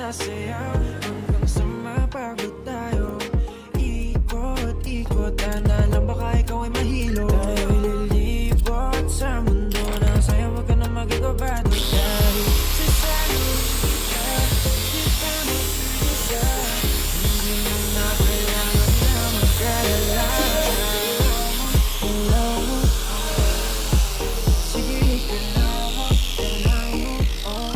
sasayaw hanggang sa mapagod tayo. Ikot-ikot, tanda lang baka ikaw ay mahilo. Tayo'y lilibot sa mundo ng saya, wag ka na magigabado. Dahil sasalo kita, di pa mag-isa. Hindi mo na kailangan na mag-alala. Ilaw mo, sige ikalaw mo, ilaw mo, oh.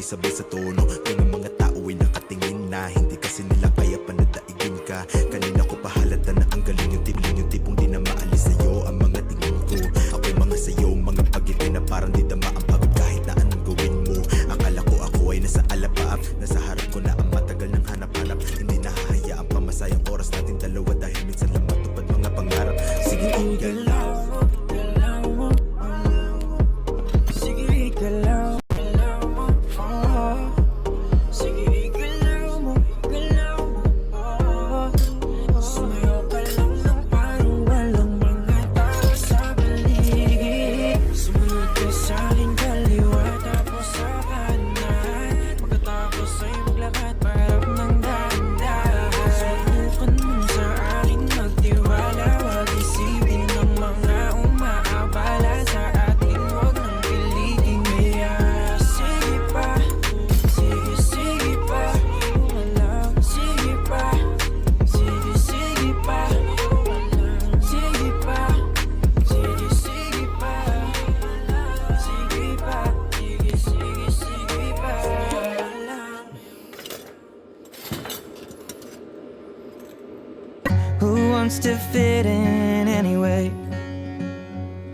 sabay sa tono. Yung mga tao ay nakatingin na, hindi kasi nila kaya panadaigin ka. Kanina ko pahalata na ang galing yung tipong di na maalis sa'yo ang mga tingin ko. Ako'y mga sayo, mga pagiti na parang di dama ang pagod kahit na anong gawin mo. Akala ko ako ay nasa alapaap, nasa harap ko na ang matagal ng hanap-hanap. Hindi nahahayaan pa masayang oras natin dalawa dahil minsan lang matupad mga pangarap. Sige, galaw mo, galaw mo, sige, galaw.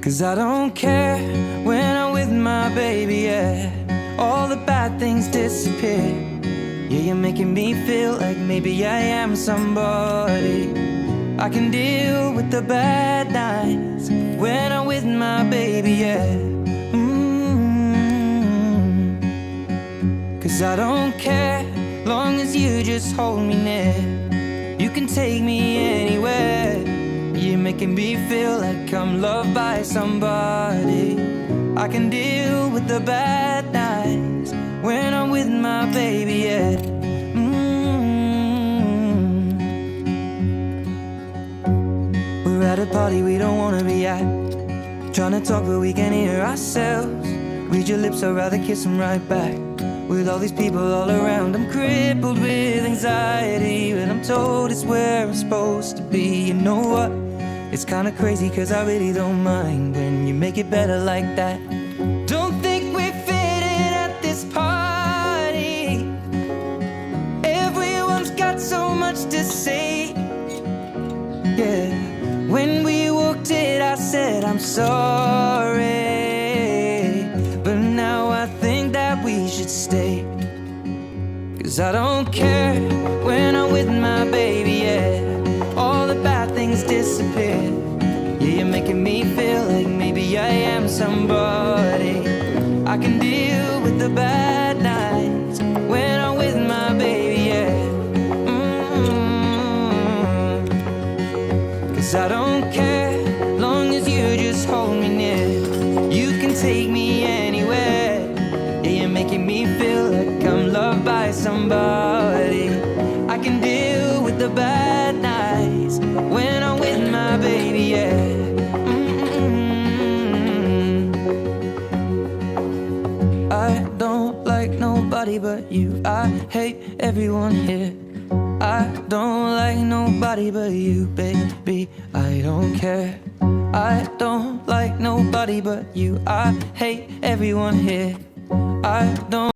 'Cause I don't care when I'm with my baby, yeah. All the bad things disappear. Yeah, you're making me feel like maybe I am somebody. I can deal with the bad nights when I'm with my baby, yeah. 'Cause I don't care, long as you just hold me near. You can take me anywhere. You're making me feel like I'm loved by somebody. I can deal with the bad nights when I'm with my baby, yeah. We're at a party we don't wanna be at, trying to talk but we can't hear ourselves. Read your lips, I'd rather kiss them right back. With all these people all around, I'm crippled with anxiety, but I'm told it's where I'm supposed to be. You know what? It's kinda crazy 'cause I really don't mind when you make it better like that. Don't think we're fitting at this party. Everyone's got so much to say. Yeah, when we walked in I said I'm sorry, but now I think that we should stay. 'Cause I don't care when I'm with my baby, yeah. All the bad things disappear. Yeah, you're making me feel like maybe I am somebody. I can deal with the bad nights when I'm with my baby, yeah. 'Cause I don't care, long as you just hold me near. You can take me anywhere. Yeah, you're making me feel like I'm loved by somebody. I can deal with the bad nights when I'm with my baby, yeah. I don't like nobody but you. I hate everyone here. I don't like nobody but you, baby. I don't care. I don't like nobody but you. I hate everyone here. I don't